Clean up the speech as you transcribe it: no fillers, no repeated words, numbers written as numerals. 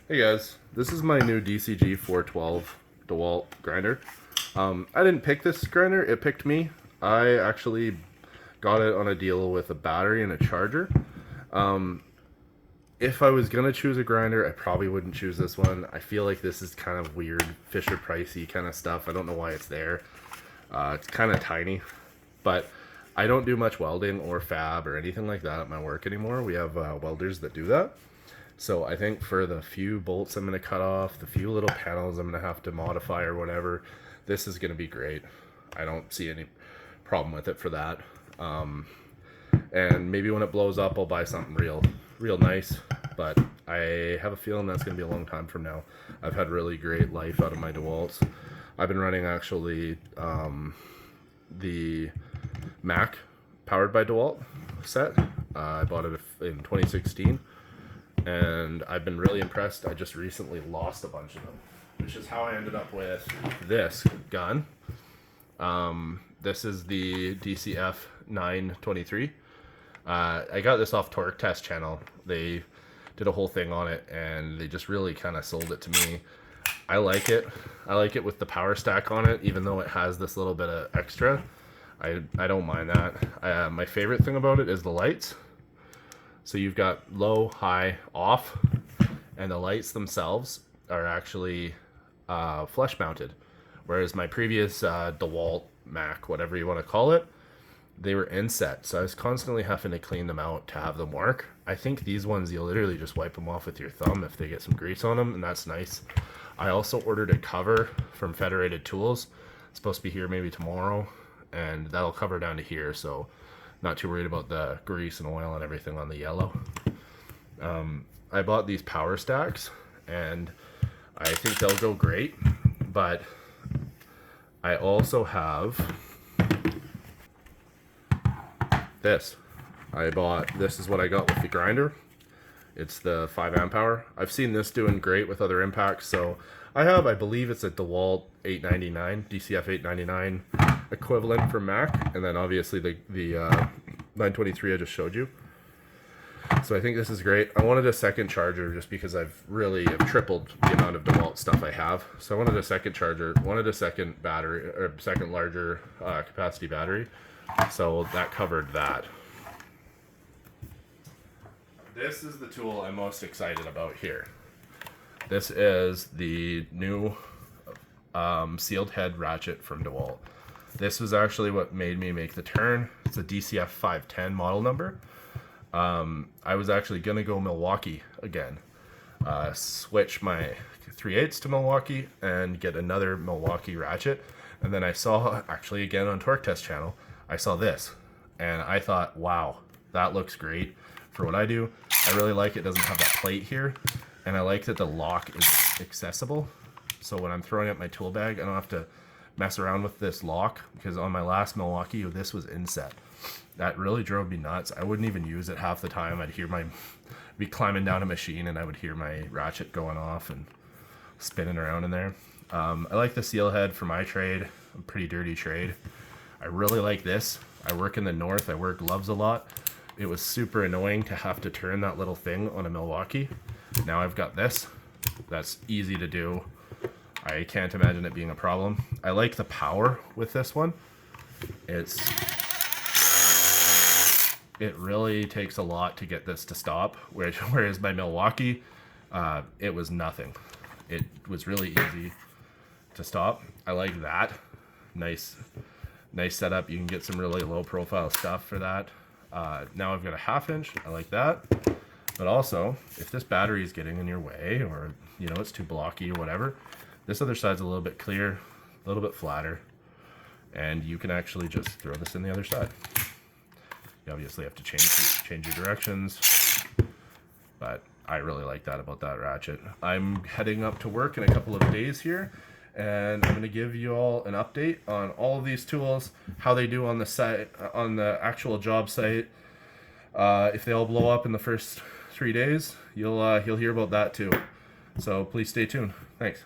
Hey guys, this is my new DCG 412 dewalt grinder. I didn't pick this grinder, it picked me. I actually got it on a deal with a battery and a charger. If I was gonna choose a grinder, I probably wouldn't choose this one. I feel like this is kind of weird, Fisher Pricey kind of stuff. I don't know why it's there. It's kind of tiny, but I don't do much welding or fab or anything like that at my work anymore. We have welders that do that. So I think for the few bolts I'm going to cut off, the few little panels I'm going to have to modify or whatever, this is going to be great. I don't see any problem with it for that. And maybe when it blows up, I'll buy something real nice. But I have a feeling that's going to be a long time from now. I've had really great life out of my DeWalts. I've been running actually the Mac powered by DeWalt set. I bought it in 2016. And I've been really impressed. I just recently lost a bunch of them, which is how I ended up with this gun. This is the DCF 923. I got this off Torque Test channel. They did a whole thing on it, and they just really kind of sold it to me. I like it. I like it with the power stack on it, even though it has this little bit of extra. I don't mind that. My favorite thing about it is the lights. So you've got low, high, off, and the lights themselves are actually flush mounted. Whereas my previous DeWalt Mac, whatever you want to call it, they were inset. So I was constantly having to clean them out to have them work. I think these ones, you'll literally just wipe them off with your thumb if they get some grease on them, and that's nice. I also ordered a cover from Federated Tools. It's supposed to be here maybe tomorrow, and that'll cover down to here, so not too worried about the grease and oil and everything on the yellow. I bought these power stacks, and I think they'll go great, but I also have this. This is what I got with the grinder. It's the 5 amp hour. I've seen this doing great with other impacts, so I believe it's a DeWalt 899, DCF 899 equivalent for Mac, and then obviously the 923 I just showed you. So I think this is great. I wanted a second charger just because I've tripled the amount of DeWalt stuff I have. So I wanted a second charger, wanted a second battery, or second larger capacity battery. So that covered that. This is the tool I'm most excited about here. This is the new sealed head ratchet from DeWalt. This was actually what made me make the turn. It's a DCF 510 model number. I was actually going to go Milwaukee again. Switch my 3/8 to Milwaukee and get another Milwaukee ratchet. And then I saw, actually again on Torque Test channel, I saw this. And I thought, wow, that looks great for what I do. I really like it doesn't have that plate here. And I like that the lock is accessible. So when I'm throwing up my tool bag, I don't have to mess around with this lock, because on my last Milwaukee, this was inset. That really drove me nuts. I wouldn't even use it half the time. I'd be climbing down a machine and I would hear my ratchet going off and spinning around in there. I like the seal head for my trade, a pretty dirty trade. I really like this. I work in the north, I wear gloves a lot. It was super annoying to have to turn that little thing on a Milwaukee. Now I've got this. That's easy to do. I can't imagine it being a problem. I like the power with this one. It really takes a lot to get this to stop, whereas my Milwaukee, it was nothing. It was really easy to stop. I like that. Nice setup. You can get some really low profile stuff for that. Now I've got a 1/2 inch. I like that. But also, if this battery is getting in your way, or it's too blocky or whatever, this other side's a little bit clear, a little bit flatter, and you can actually just throw this in the other side. You obviously have to change your directions, but I really like that about that ratchet. I'm heading up to work in a couple of days here, and I'm going to give you all an update on all of these tools, how they do on the site, on the actual job site. If they all blow up in the first 3 days, you'll hear about that too. So please stay tuned. Thanks.